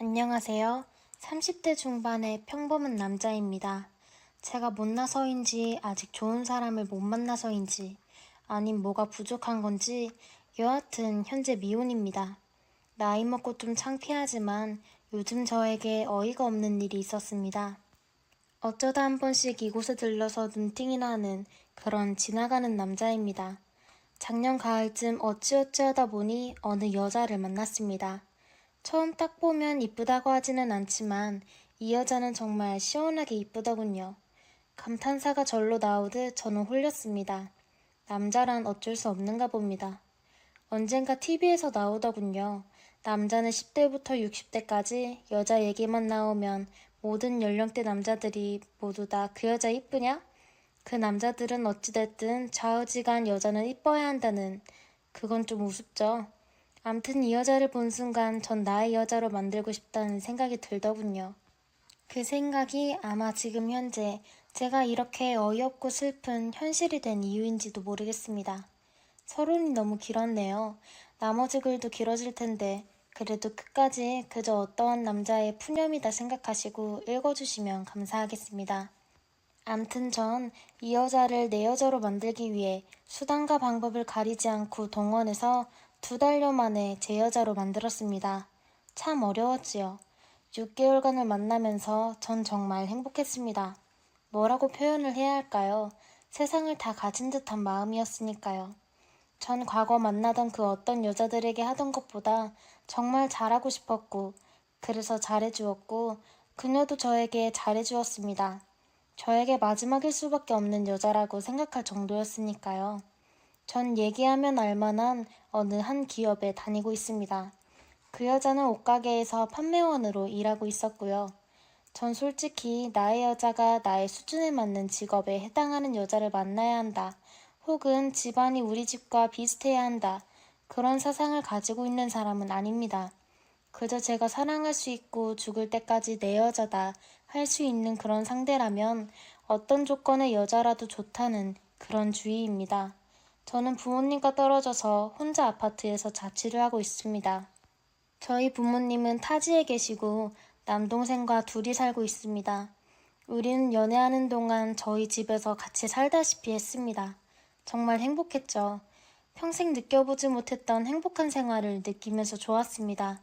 안녕하세요. 30대 중반의 평범한 남자입니다. 제가 못나서인지 아직 좋은 사람을 못 만나서인지 아님 뭐가 부족한 건지 여하튼 현재 미혼입니다. 나이 먹고 좀 창피하지만 요즘 저에게 어이가 없는 일이 있었습니다. 어쩌다 한 번씩 이곳에 들러서 눈팅이나 하는 그런 지나가는 남자입니다. 작년 가을쯤 어찌어찌 하다 보니 어느 여자를 만났습니다. 처음 딱 보면 이쁘다고 하지는 않지만 이 여자는 정말 시원하게 이쁘더군요. 감탄사가 절로 나오듯 저는 홀렸습니다. 남자란 어쩔 수 없는가 봅니다. 언젠가 TV에서 나오더군요. 남자는 10대부터 60대까지 여자 얘기만 나오면 모든 연령대 남자들이 모두 다 그 여자 이쁘냐? 그 남자들은 어찌됐든 좌우지간 여자는 이뻐야 한다는, 그건 좀 우습죠. 암튼 이 여자를 본 순간 전 나의 여자로 만들고 싶다는 생각이 들더군요. 그 생각이 아마 지금 현재 제가 이렇게 어이없고 슬픈 현실이 된 이유인지도 모르겠습니다. 서론이 너무 길었네요. 나머지 글도 길어질 텐데 그래도 끝까지 그저 어떠한 남자의 푸념이다 생각하시고 읽어주시면 감사하겠습니다. 암튼 전 이 여자를 내 여자로 만들기 위해 수단과 방법을 가리지 않고 동원해서 2달여 만에 제 여자로 만들었습니다. 참 어려웠지요. 6개월간을 만나면서 전 정말 행복했습니다. 뭐라고 표현을 해야 할까요? 세상을 다 가진 듯한 마음이었으니까요. 전 과거 만나던 그 어떤 여자들에게 하던 것보다 정말 잘하고 싶었고, 그래서 잘해주었고, 그녀도 저에게 잘해주었습니다. 저에게 마지막일 수밖에 없는 여자라고 생각할 정도였으니까요. 전 얘기하면 알만한 어느 한 기업에 다니고 있습니다. 그 여자는 옷가게에서 판매원으로 일하고 있었고요. 전 솔직히 나의 여자가 나의 수준에 맞는 직업에 해당하는 여자를 만나야 한다. 혹은 집안이 우리 집과 비슷해야 한다. 그런 사상을 가지고 있는 사람은 아닙니다. 그저 제가 사랑할 수 있고 죽을 때까지 내 여자다 할 수 있는 그런 상대라면 어떤 조건의 여자라도 좋다는 그런 주의입니다. 저는 부모님과 떨어져서 혼자 아파트에서 자취를 하고 있습니다. 저희 부모님은 타지에 계시고 남동생과 둘이 살고 있습니다. 우리는 연애하는 동안 저희 집에서 같이 살다시피 했습니다. 정말 행복했죠. 평생 느껴보지 못했던 행복한 생활을 느끼면서 좋았습니다.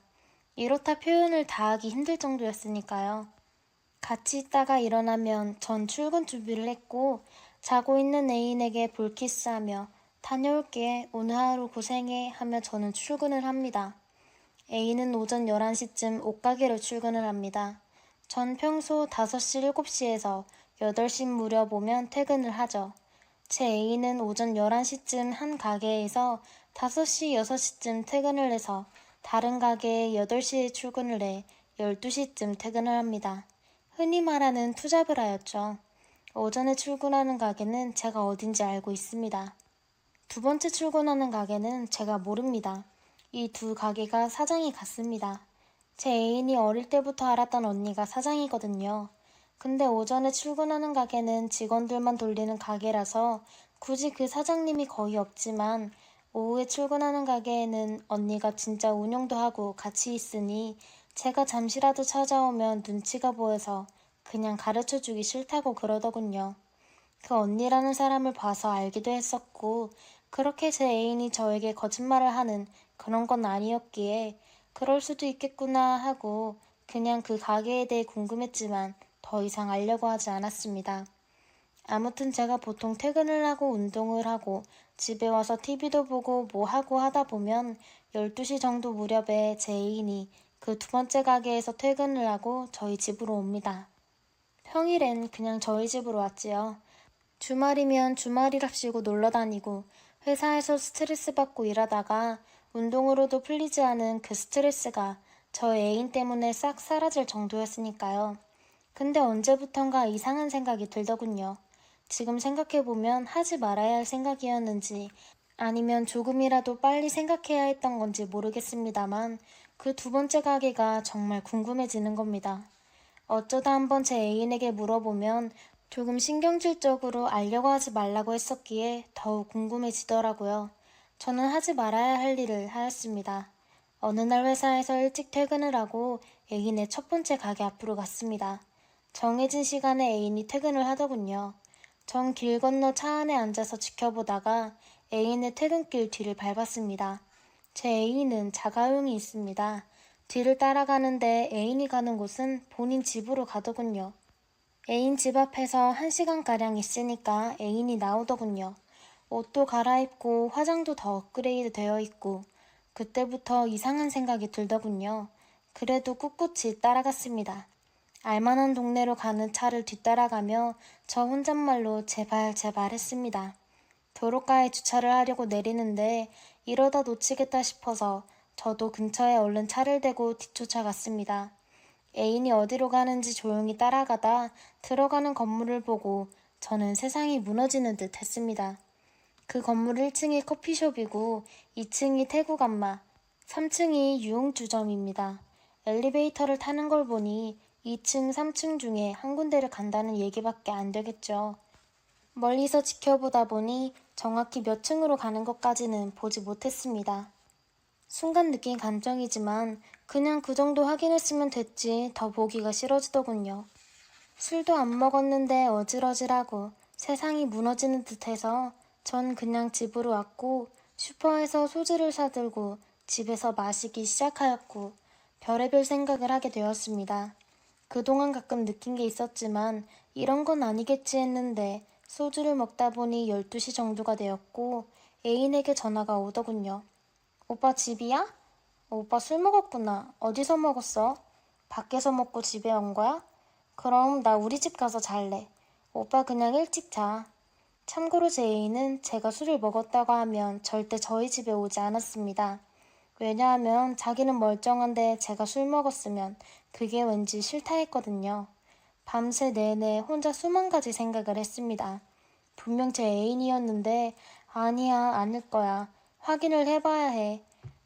이렇다 표현을 다하기 힘들 정도였으니까요. 같이 있다가 일어나면 전 출근 준비를 했고 자고 있는 애인에게 볼키스하며 다녀올게 오늘 하루 고생해 하며 저는 출근을 합니다. A는 오전 11시쯤 옷가게로 출근을 합니다. 전 평소 5시, 7시에서 8시 무렵 오면 퇴근을 하죠. 제 A는 오전 11시쯤 한 가게에서 5시, 6시쯤 퇴근을 해서 다른 가게에 8시에 출근을 해 12시쯤 퇴근을 합니다. 흔히 말하는 투잡을 하였죠. 오전에 출근하는 가게는 제가 어딘지 알고 있습니다. 두 번째 출근하는 가게는 제가 모릅니다. 이 두 가게가 사장이 같습니다. 제 애인이 어릴 때부터 알았던 언니가 사장이거든요. 근데 오전에 출근하는 가게는 직원들만 돌리는 가게라서 굳이 그 사장님이 거의 없지만 오후에 출근하는 가게에는 언니가 진짜 운영도 하고 같이 있으니 제가 잠시라도 찾아오면 눈치가 보여서 그냥 가르쳐주기 싫다고 그러더군요. 그 언니라는 사람을 봐서 알기도 했었고 그렇게 제 애인이 저에게 거짓말을 하는 그런 건 아니었기에 그럴 수도 있겠구나 하고 그냥 그 가게에 대해 궁금했지만 더 이상 알려고 하지 않았습니다. 아무튼 제가 보통 퇴근을 하고 운동을 하고 집에 와서 TV도 보고 뭐 하고 하다 보면 12시 정도 무렵에 제 애인이 그 두 번째 가게에서 퇴근을 하고 저희 집으로 옵니다. 평일엔 그냥 저희 집으로 왔지요. 주말이면 주말이랍시고 놀러 다니고 회사에서 스트레스 받고 일하다가 운동으로도 풀리지 않은 그 스트레스가 저 애인 때문에 싹 사라질 정도였으니까요. 근데 언제부턴가 이상한 생각이 들더군요. 지금 생각해보면 하지 말아야 할 생각이었는지 아니면 조금이라도 빨리 생각해야 했던 건지 모르겠습니다만 그 두 번째 가게가 정말 궁금해지는 겁니다. 어쩌다 한번 제 애인에게 물어보면 조금 신경질적으로 알려고 하지 말라고 했었기에 더욱 궁금해지더라고요. 저는 하지 말아야 할 일을 하였습니다. 어느 날 회사에서 일찍 퇴근을 하고 애인의 첫 번째 가게 앞으로 갔습니다. 정해진 시간에 애인이 퇴근을 하더군요. 전 길 건너 차 안에 앉아서 지켜보다가 애인의 퇴근길 뒤를 밟았습니다. 제 애인은 자가용이 있습니다. 뒤를 따라가는데 애인이 가는 곳은 본인 집으로 가더군요. 애인 집 앞에서 1시간가량 있으니까 애인이 나오더군요. 옷도 갈아입고 화장도 더 업그레이드 되어 있고 그때부터 이상한 생각이 들더군요. 그래도 꿋꿋이 따라갔습니다. 알만한 동네로 가는 차를 뒤따라가며 저 혼잣말로 제발 제발 했습니다. 도로가에 주차를 하려고 내리는데 이러다 놓치겠다 싶어서 저도 근처에 얼른 차를 대고 뒤쫓아갔습니다. 애인이 어디로 가는지 조용히 따라가다 들어가는 건물을 보고 저는 세상이 무너지는 듯 했습니다. 그 건물 1층이 커피숍이고 2층이 태국 안마, 3층이 유흥주점입니다. 엘리베이터를 타는 걸 보니 2층, 3층 중에 한 군데를 간다는 얘기밖에 안 되겠죠. 멀리서 지켜보다 보니 정확히 몇 층으로 가는 것까지는 보지 못했습니다. 순간 느낀 감정이지만 그냥 그 정도 확인했으면 됐지 더 보기가 싫어지더군요. 술도 안 먹었는데 어질어질하고 세상이 무너지는 듯해서 전 그냥 집으로 왔고 슈퍼에서 소주를 사들고 집에서 마시기 시작하였고 별의별 생각을 하게 되었습니다. 그동안 가끔 느낀 게 있었지만 이런 건 아니겠지 했는데 소주를 먹다 보니 12시 정도가 되었고 애인에게 전화가 오더군요. 오빠 집이야? 오빠 술 먹었구나. 어디서 먹었어? 밖에서 먹고 집에 온 거야? 그럼 나 우리 집 가서 잘래. 오빠 그냥 일찍 자. 참고로 제 애인은 제가 술을 먹었다고 하면 절대 저희 집에 오지 않았습니다. 왜냐하면 자기는 멀쩡한데 제가 술 먹었으면 그게 왠지 싫다 했거든요. 밤새 내내 혼자 수만 가지 생각을 했습니다. 분명 제 애인이었는데 아니야, 아닐 거야. 확인을 해봐야 해.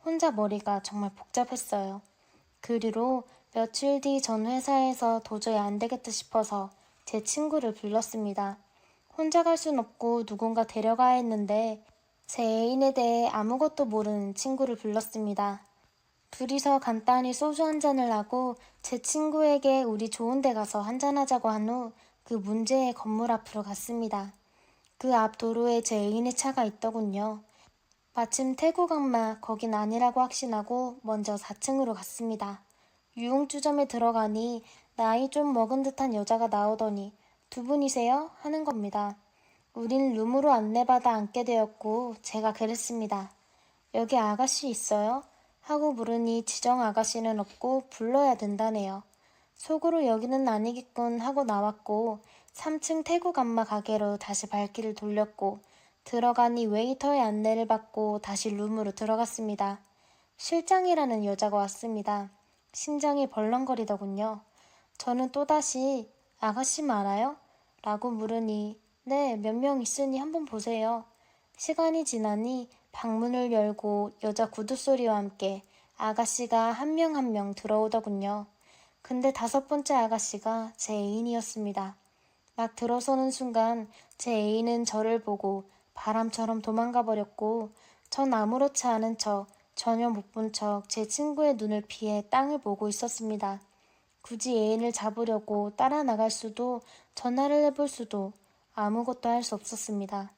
혼자 머리가 정말 복잡했어요. 그 뒤로 며칠 뒤 전 회사에서 도저히 안 되겠다 싶어서 제 친구를 불렀습니다. 혼자 갈 순 없고 누군가 데려가야 했는데 제 애인에 대해 아무것도 모르는 친구를 불렀습니다. 둘이서 간단히 소주 한 잔을 하고 제 친구에게 우리 좋은 데 가서 한잔하자고 한 후 그 문제의 건물 앞으로 갔습니다. 그 앞 도로에 제 애인의 차가 있더군요. 마침 태국 악마 거긴 아니라고 확신하고 먼저 4층으로 갔습니다. 유흥주점에 들어가니 나이 좀 먹은 듯한 여자가 나오더니 두 분이세요? 하는 겁니다. 우린 룸으로 안내받아 앉게 되었고 제가 그랬습니다. 여기 아가씨 있어요? 하고 물으니 지정 아가씨는 없고 불러야 된다네요. 속으로 여기는 아니겠군 하고 나왔고 3층 태국 안마 가게로 다시 발길을 돌렸고 들어가니 웨이터의 안내를 받고 다시 룸으로 들어갔습니다. 실장이라는 여자가 왔습니다. 심장이 벌렁거리더군요. 저는 또다시 아가씨 많아요? 라고 물으니 네, 몇 명 있으니 한번 보세요. 시간이 지나니 방문을 열고 여자 구두소리와 함께 아가씨가 한 명 한 명 들어오더군요. 근데 5번째 아가씨가 제 애인이었습니다. 막 들어서는 순간 제 애인은 저를 보고 바람처럼 도망가 버렸고 전 아무렇지 않은 척 전혀 못 본 척 제 친구의 눈을 피해 땅을 보고 있었습니다. 굳이 애인을 잡으려고 따라 나갈 수도 전화를 해볼 수도 아무것도 할 수 없었습니다.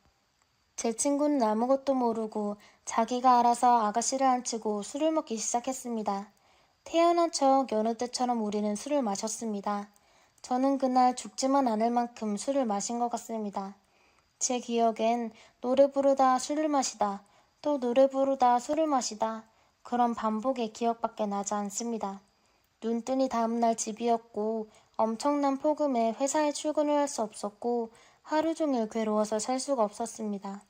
제 친구는 아무것도 모르고 자기가 알아서 아가씨를 앉히고 술을 먹기 시작했습니다. 태어난 척 여느 때처럼 우리는 술을 마셨습니다. 저는 그날 죽지만 않을 만큼 술을 마신 것 같습니다. 제 기억엔 노래 부르다 술을 마시다 또 노래 부르다 술을 마시다 그런 반복의 기억밖에 나지 않습니다. 눈 뜨니 다음날 집이었고 엄청난 폭음에 회사에 출근을 할 수 없었고 하루 종일 괴로워서 살 수가 없었습니다.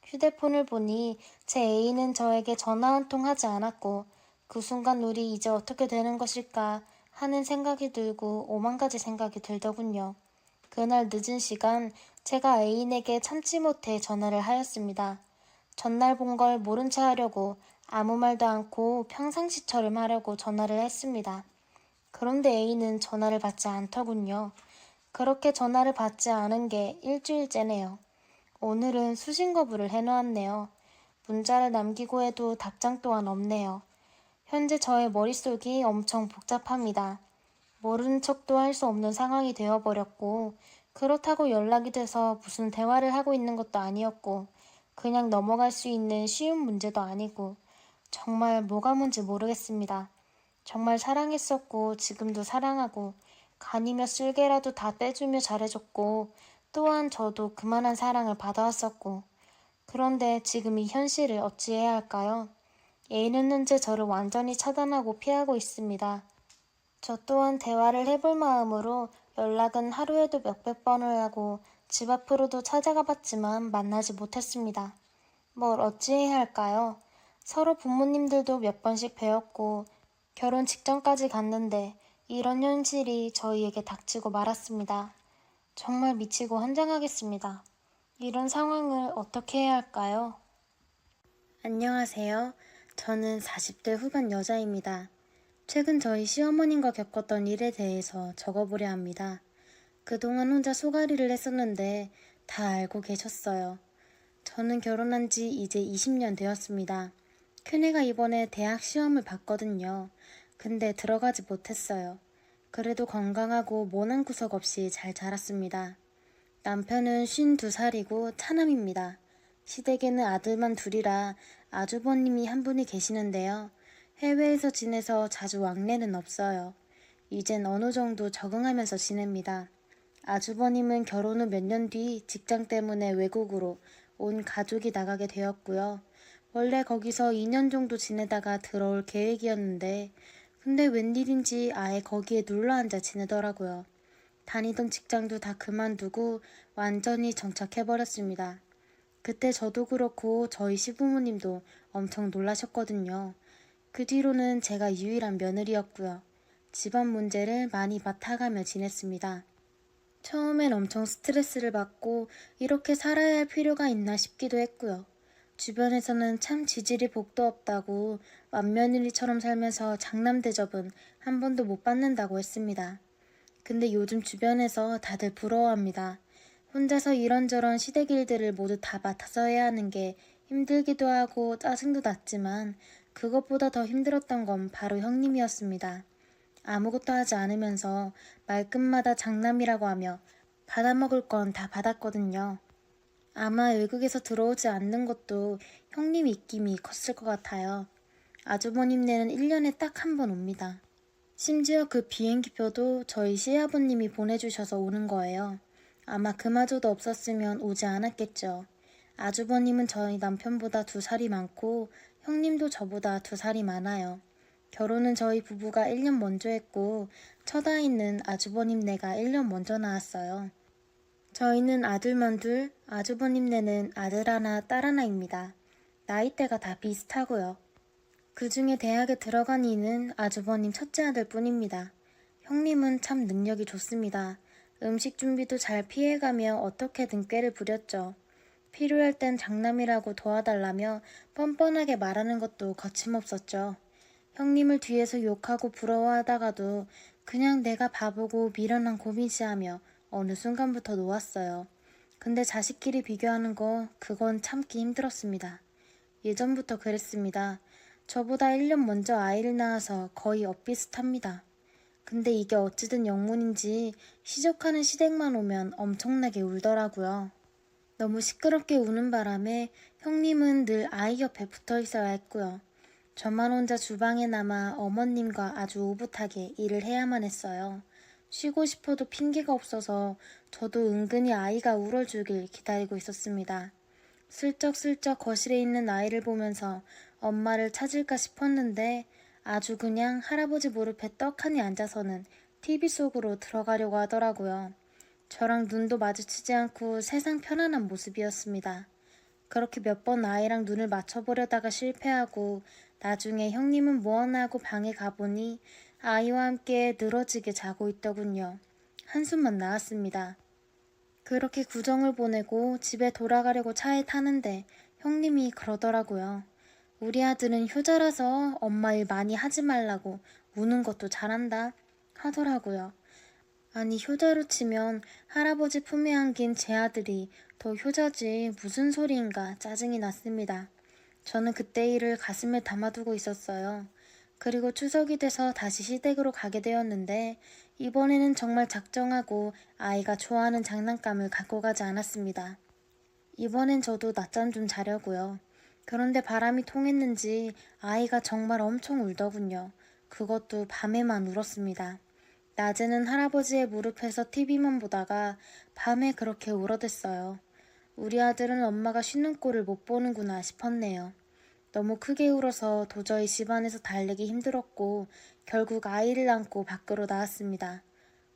휴대폰을 보니 제 애인은 저에게 전화 한 통 하지 않았고 그 순간 우리 이제 어떻게 되는 것일까 하는 생각이 들고 오만 가지 생각이 들더군요. 그날 늦은 시간 제가 애인에게 참지 못해 전화를 하였습니다. 전날 본 걸 모른 체 하려고 아무 말도 않고 평상시처럼 하려고 전화를 했습니다. 그런데 애인은 전화를 받지 않더군요. 그렇게 전화를 받지 않은 게 일주일째네요. 오늘은 수신 거부를 해놓았네요. 문자를 남기고 해도 답장 또한 없네요. 현재 저의 머릿속이 엄청 복잡합니다. 모르는 척도 할 수 없는 상황이 되어버렸고, 그렇다고 연락이 돼서 무슨 대화를 하고 있는 것도 아니었고, 그냥 넘어갈 수 있는 쉬운 문제도 아니고, 정말 뭐가 뭔지 모르겠습니다. 정말 사랑했었고, 지금도 사랑하고, 간이며 쓸개라도 다 떼주며 잘해줬고, 또한 저도 그만한 사랑을 받아왔었고, 그런데 지금 이 현실을 어찌해야 할까요? A는 현재 저를 완전히 차단하고 피하고 있습니다. 저 또한 대화를 해볼 마음으로 연락은 하루에도 몇백 번을 하고 집 앞으로도 찾아가 봤지만 만나지 못했습니다. 뭘 어찌해야 할까요? 서로 부모님들도 몇 번씩 뵈었고 결혼 직전까지 갔는데 이런 현실이 저희에게 닥치고 말았습니다. 정말 미치고 환장하겠습니다. 이런 상황을 어떻게 해야 할까요? 안녕하세요. 저는 40대 후반 여자입니다. 최근 저희 시어머님과 겪었던 일에 대해서 적어보려 합니다. 그동안 혼자 소가리를 했었는데 다 알고 계셨어요. 저는 결혼한 지 이제 20년 되었습니다. 큰애가 이번에 대학 시험을 봤거든요. 근데 들어가지 못했어요. 그래도 건강하고 모난 구석 없이 잘 자랐습니다. 남편은 52살이고 차남입니다. 시댁에는 아들만 둘이라 아주버님이 한 분이 계시는데요. 해외에서 지내서 자주 왕래는 없어요. 이젠 어느 정도 적응하면서 지냅니다. 아주버님은 결혼 후 몇 년 뒤 직장 때문에 외국으로 온 가족이 나가게 되었고요. 원래 거기서 2년 정도 지내다가 들어올 계획이었는데 근데 웬일인지 아예 거기에 눌러앉아 지내더라고요. 다니던 직장도 다 그만두고 완전히 정착해버렸습니다. 그때 저도 그렇고 저희 시부모님도 엄청 놀라셨거든요. 그 뒤로는 제가 유일한 며느리였고요. 집안 문제를 많이 맡아가며 지냈습니다. 처음엔 엄청 스트레스를 받고 이렇게 살아야 할 필요가 있나 싶기도 했고요. 주변에서는 참 지질이 복도 없다고 맏며느리처럼 살면서 장남 대접은 한 번도 못 받는다고 했습니다. 근데 요즘 주변에서 다들 부러워합니다. 혼자서 이런저런 시댁 일들을 모두 다 맡아서 해야 하는 게 힘들기도 하고 짜증도 났지만 그것보다 더 힘들었던 건 바로 형님이었습니다. 아무것도 하지 않으면서 말끝마다 장남이라고 하며 받아먹을 건 다 받았거든요. 아마 외국에서 들어오지 않는 것도 형님 입김이 컸을 것 같아요. 아주버님네는 1년에 딱 한 번 옵니다. 심지어 그 비행기표도 저희 시아버님이 보내주셔서 오는 거예요. 아마 그마저도 없었으면 오지 않았겠죠. 아주버님은 저희 남편보다 2살이 많고 형님도 저보다 2살이 많아요. 결혼은 저희 부부가 1년 먼저 했고 첫 아이는 아주버님네가 1년 먼저 낳았어요. 저희는 아들만 둘, 아주버님네는 아들 하나, 딸 하나입니다. 나이대가 다 비슷하고요. 그 중에 대학에 들어간 이는 아주버님 첫째 아들 뿐입니다. 형님은 참 능력이 좋습니다. 음식 준비도 잘 피해가며 어떻게든 꾀를 부렸죠. 필요할 땐 장남이라고 도와달라며 뻔뻔하게 말하는 것도 거침없었죠. 형님을 뒤에서 욕하고 부러워하다가도 그냥 내가 바보고 미련한 고민이하며 어느 순간부터 놓았어요. 근데 자식끼리 비교하는 거 그건 참기 힘들었습니다. 예전부터 그랬습니다. 저보다 1년 먼저 아이를 낳아서 거의 엇비슷합니다. 근데 이게 어찌된 영문인지 시적하는 시댁만 오면 엄청나게 울더라고요. 너무 시끄럽게 우는 바람에 형님은 늘 아이 옆에 붙어 있어야 했고요. 저만 혼자 주방에 남아 어머님과 아주 오붓하게 일을 해야만 했어요. 쉬고 싶어도 핑계가 없어서 저도 은근히 아이가 울어주길 기다리고 있었습니다. 슬쩍슬쩍 거실에 있는 아이를 보면서 엄마를 찾을까 싶었는데 아주 그냥 할아버지 무릎에 떡하니 앉아서는 TV 속으로 들어가려고 하더라고요. 저랑 눈도 마주치지 않고 세상 편안한 모습이었습니다. 그렇게 몇 번 아이랑 눈을 맞춰보려다가 실패하고 나중에 형님은 뭐하나 하고 방에 가보니 아이와 함께 늘어지게 자고 있더군요. 한숨만 나왔습니다. 그렇게 구정을 보내고 집에 돌아가려고 차에 타는데 형님이 그러더라고요. 우리 아들은 효자라서 엄마 일 많이 하지 말라고 우는 것도 잘한다 하더라고요. 아니 효자로 치면 할아버지 품에 안긴 제 아들이 더 효자지 무슨 소리인가 짜증이 났습니다. 저는 그때 일을 가슴에 담아두고 있었어요. 그리고 추석이 돼서 다시 시댁으로 가게 되었는데 이번에는 정말 작정하고 아이가 좋아하는 장난감을 갖고 가지 않았습니다. 이번엔 저도 낮잠 좀 자려고요. 그런데 바람이 통했는지 아이가 정말 엄청 울더군요. 그것도 밤에만 울었습니다. 낮에는 할아버지의 무릎에서 TV만 보다가 밤에 그렇게 울어댔어요. 우리 아들은 엄마가 쉬는 꼴을 못 보는구나 싶었네요. 너무 크게 울어서 도저히 집안에서 달래기 힘들었고 결국 아이를 안고 밖으로 나왔습니다.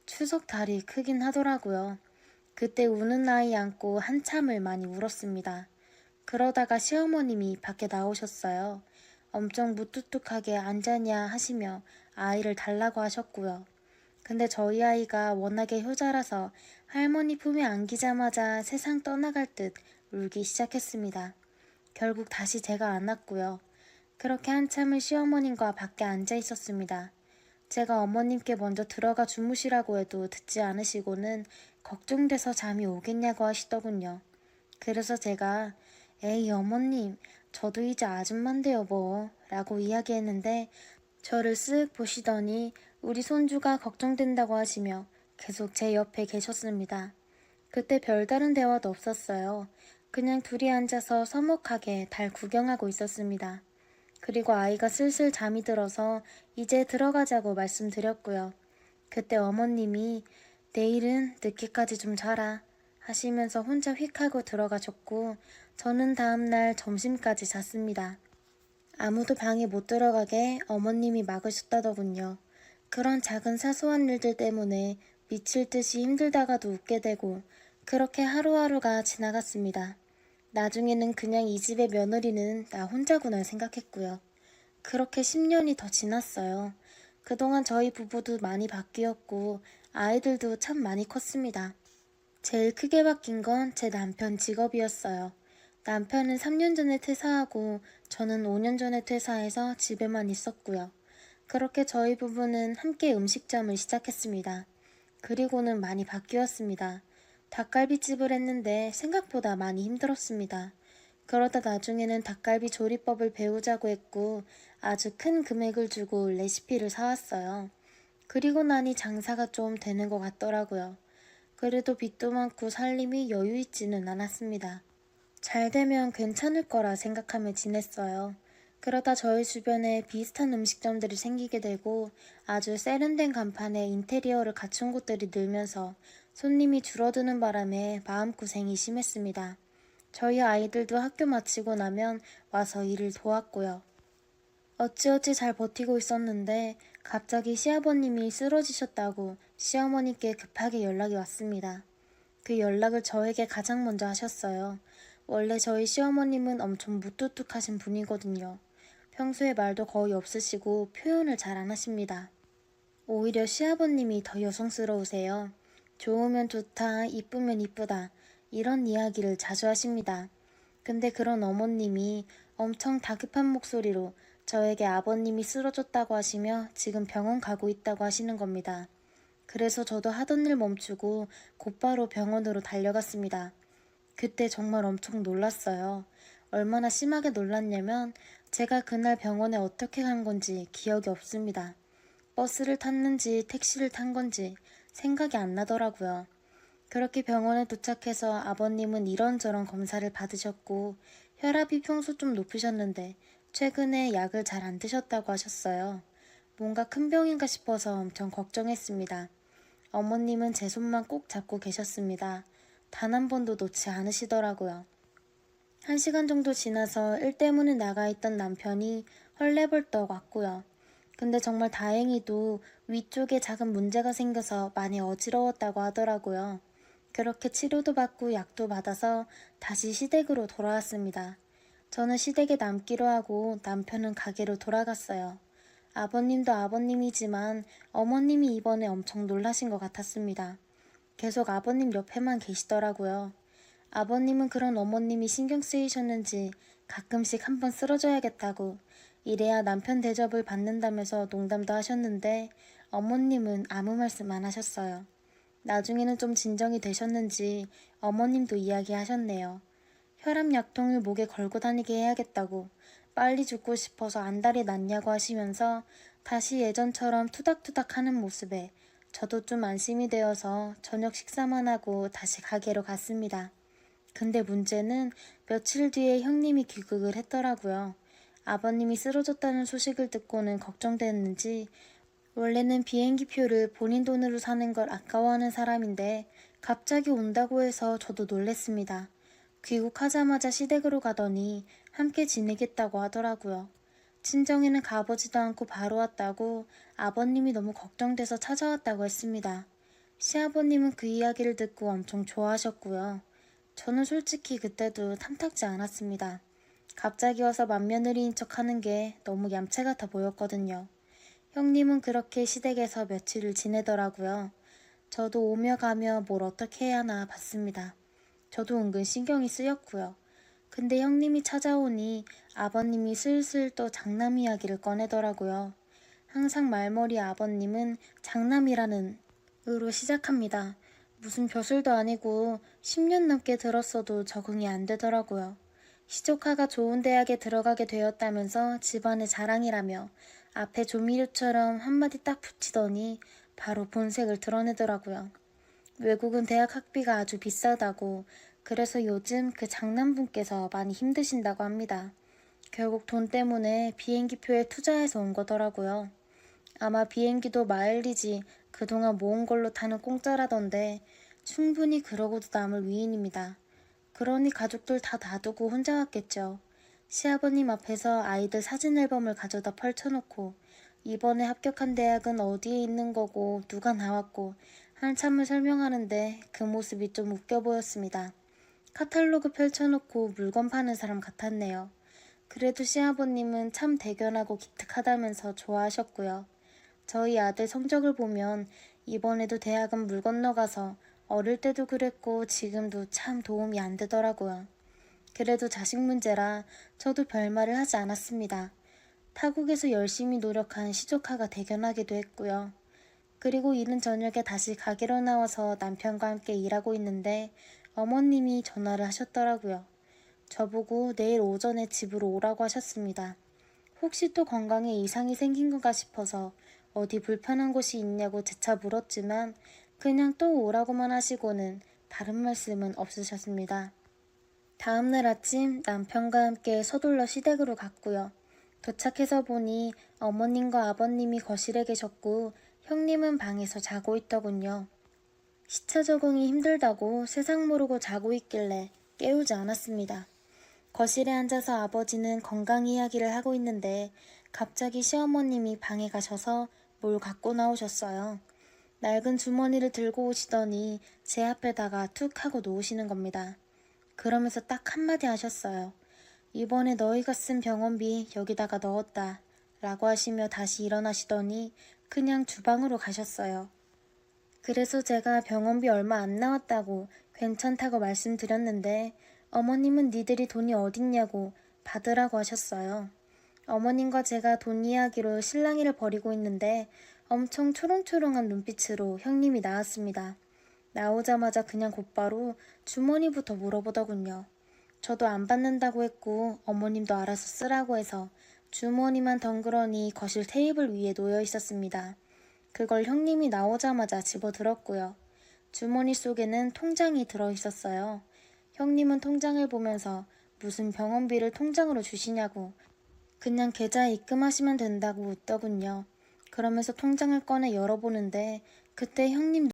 추석 달이 크긴 하더라고요. 그때 우는 아이 안고 한참을 많이 울었습니다. 그러다가 시어머님이 밖에 나오셨어요. 엄청 무뚝뚝하게 앉았냐 하시며 아이를 달라고 하셨고요. 근데 저희 아이가 워낙에 효자라서 할머니 품에 안기자마자 세상 떠나갈 듯 울기 시작했습니다. 결국 다시 제가 안았고요. 그렇게 한참을 시어머님과 밖에 앉아 있었습니다. 제가 어머님께 먼저 들어가 주무시라고 해도 듣지 않으시고는 걱정돼서 잠이 오겠냐고 하시더군요. 그래서 제가 에이 어머님 저도 이제 아줌만데요 뭐 라고 이야기했는데 저를 쓱 보시더니 우리 손주가 걱정된다고 하시며 계속 제 옆에 계셨습니다. 그때 별다른 대화도 없었어요. 그냥 둘이 앉아서 서먹하게 달 구경하고 있었습니다. 그리고 아이가 슬슬 잠이 들어서 이제 들어가자고 말씀드렸고요. 그때 어머님이 내일은 늦게까지 좀 자라 하시면서 혼자 휙 하고 들어가셨고 저는 다음날 점심까지 잤습니다. 아무도 방에 못 들어가게 어머님이 막으셨다더군요. 그런 작은 사소한 일들 때문에 미칠 듯이 힘들다가도 웃게 되고 그렇게 하루하루가 지나갔습니다. 나중에는 그냥 이 집의 며느리는 나 혼자구나 생각했고요. 그렇게 10년이 더 지났어요. 그동안 저희 부부도 많이 바뀌었고 아이들도 참 많이 컸습니다. 제일 크게 바뀐 건 제 남편 직업이었어요. 남편은 3년 전에 퇴사하고 저는 5년 전에 퇴사해서 집에만 있었고요. 그렇게 저희 부부는 함께 음식점을 시작했습니다. 그리고는 많이 바뀌었습니다. 닭갈비집을 했는데 생각보다 많이 힘들었습니다. 그러다 나중에는 닭갈비 조리법을 배우자고 했고 아주 큰 금액을 주고 레시피를 사왔어요. 그리고 나니 장사가 좀 되는 것 같더라고요. 그래도 빚도 많고 살림이 여유 있지는 않았습니다. 잘 되면 괜찮을 거라 생각하며 지냈어요. 그러다 저희 주변에 비슷한 음식점들이 생기게 되고 아주 세련된 간판에 인테리어를 갖춘 곳들이 늘면서 손님이 줄어드는 바람에 마음고생이 심했습니다. 저희 아이들도 학교 마치고 나면 와서 일을 도왔고요. 어찌어찌 잘 버티고 있었는데 갑자기 시아버님이 쓰러지셨다고 시어머니께 급하게 연락이 왔습니다. 그 연락을 저에게 가장 먼저 하셨어요. 원래 저희 시어머님은 엄청 무뚝뚝하신 분이거든요. 평소에 말도 거의 없으시고 표현을 잘 안 하십니다. 오히려 시아버님이 더 여성스러우세요. 좋으면 좋다, 이쁘면 이쁘다 이런 이야기를 자주 하십니다. 근데 그런 어머님이 엄청 다급한 목소리로 저에게 아버님이 쓰러졌다고 하시며 지금 병원 가고 있다고 하시는 겁니다. 그래서 저도 하던 일 멈추고 곧바로 병원으로 달려갔습니다. 그때 정말 엄청 놀랐어요. 얼마나 심하게 놀랐냐면 제가 그날 병원에 어떻게 간 건지 기억이 없습니다. 버스를 탔는지 택시를 탄 건지 생각이 안 나더라고요. 그렇게 병원에 도착해서 아버님은 이런저런 검사를 받으셨고 혈압이 평소 좀 높으셨는데 최근에 약을 잘 안 드셨다고 하셨어요. 뭔가 큰 병인가 싶어서 엄청 걱정했습니다. 어머님은 제 손만 꼭 잡고 계셨습니다. 단 한 번도 놓지 않으시더라고요. 1시간 정도 지나서 일 때문에 나가 있던 남편이 헐레벌떡 왔고요. 근데 정말 다행히도 위쪽에 작은 문제가 생겨서 많이 어지러웠다고 하더라고요. 그렇게 치료도 받고 약도 받아서 다시 시댁으로 돌아왔습니다. 저는 시댁에 남기로 하고 남편은 가게로 돌아갔어요. 아버님도 아버님이지만 어머님이 이번에 엄청 놀라신 것 같았습니다. 계속 아버님 옆에만 계시더라고요. 아버님은 그런 어머님이 신경 쓰이셨는지 가끔씩 한번 쓰러져야겠다고 이래야 남편 대접을 받는다면서 농담도 하셨는데 어머님은 아무 말씀 안 하셨어요. 나중에는 좀 진정이 되셨는지 어머님도 이야기하셨네요. 혈압약통을 목에 걸고 다니게 해야겠다고 빨리 죽고 싶어서 안달이 났냐고 하시면서 다시 예전처럼 투닥투닥 하는 모습에 저도 좀 안심이 되어서 저녁 식사만 하고 다시 가게로 갔습니다. 근데 문제는 며칠 뒤에 형님이 귀국을 했더라고요. 아버님이 쓰러졌다는 소식을 듣고는 걱정됐는지 원래는 비행기표를 본인 돈으로 사는 걸 아까워하는 사람인데 갑자기 온다고 해서 저도 놀랬습니다. 귀국하자마자 시댁으로 가더니 함께 지내겠다고 하더라고요. 친정에는 가보지도 않고 바로 왔다고 아버님이 너무 걱정돼서 찾아왔다고 했습니다. 시아버님은 그 이야기를 듣고 엄청 좋아하셨고요. 저는 솔직히 그때도 탐탁지 않았습니다. 갑자기 와서 맏며느리인 척하는 게 너무 얌체 같아 보였거든요. 형님은 그렇게 시댁에서 며칠을 지내더라고요. 저도 오며 가며 뭘 어떻게 해야 하나 봤습니다. 저도 은근 신경이 쓰였고요. 근데 형님이 찾아오니 아버님이 슬슬 또 장남 이야기를 꺼내더라고요. 항상 말머리 아버님은 장남이라는 으로 시작합니다. 무슨 벼슬도 아니고 10년 넘게 들었어도 적응이 안 되더라고요. 시조카가 좋은 대학에 들어가게 되었다면서 집안의 자랑이라며 앞에 조미료처럼 한마디 딱 붙이더니 바로 본색을 드러내더라고요. 외국은 대학 학비가 아주 비싸다고 그래서 요즘 그 장남분께서 많이 힘드신다고 합니다. 결국 돈 때문에 비행기표에 투자해서 온 거더라고요. 아마 비행기도 마일리지 그동안 모은 걸로 타는 공짜라던데 충분히 그러고도 남을 위인입니다. 그러니 가족들 다 놔두고 혼자 왔겠죠. 시아버님 앞에서 아이들 사진 앨범을 가져다 펼쳐놓고 이번에 합격한 대학은 어디에 있는 거고 누가 나왔고 한참을 설명하는데 그 모습이 좀 웃겨 보였습니다. 카탈로그 펼쳐놓고 물건 파는 사람 같았네요. 그래도 시아버님은 참 대견하고 기특하다면서 좋아하셨고요. 저희 아들 성적을 보면 이번에도 대학은 물 건너가서 어릴 때도 그랬고 지금도 참 도움이 안 되더라고요. 그래도 자식 문제라 저도 별말을 하지 않았습니다. 타국에서 열심히 노력한 시조카가 대견하기도 했고요. 그리고 이른 저녁에 다시 가게로 나와서 남편과 함께 일하고 있는데 어머님이 전화를 하셨더라고요. 저보고 내일 오전에 집으로 오라고 하셨습니다. 혹시 또 건강에 이상이 생긴 건가 싶어서 어디 불편한 곳이 있냐고 재차 물었지만 그냥 또 오라고만 하시고는 다른 말씀은 없으셨습니다. 다음날 아침 남편과 함께 서둘러 시댁으로 갔고요. 도착해서 보니 어머님과 아버님이 거실에 계셨고 형님은 방에서 자고 있더군요. 시차 적응이 힘들다고 세상 모르고 자고 있길래 깨우지 않았습니다. 거실에 앉아서 아버지는 건강 이야기를 하고 있는데 갑자기 시어머님이 방에 가셔서 뭘 갖고 나오셨어요. 낡은 주머니를 들고 오시더니 제 앞에다가 툭 하고 놓으시는 겁니다. 그러면서 딱 한마디 하셨어요. 이번에 너희가 쓴 병원비 여기다가 넣었다 라고 하시며 다시 일어나시더니 그냥 주방으로 가셨어요. 그래서 제가 병원비 얼마 안 나왔다고 괜찮다고 말씀드렸는데 어머님은 니들이 돈이 어딨냐고 받으라고 하셨어요. 어머님과 제가 돈 이야기로 실랑이를 벌이고 있는데 엄청 초롱초롱한 눈빛으로 형님이 나왔습니다. 나오자마자 그냥 곧바로 주머니부터 물어보더군요. 저도 안 받는다고 했고 어머님도 알아서 쓰라고 해서 주머니만 덩그러니 거실 테이블 위에 놓여 있었습니다. 그걸 형님이 나오자마자 집어들었고요. 주머니 속에는 통장이 들어있었어요. 형님은 통장을 보면서 무슨 병원비를 통장으로 주시냐고 그냥 계좌에 입금하시면 된다고 웃더군요. 그러면서 통장을 꺼내 열어보는데 그때 형님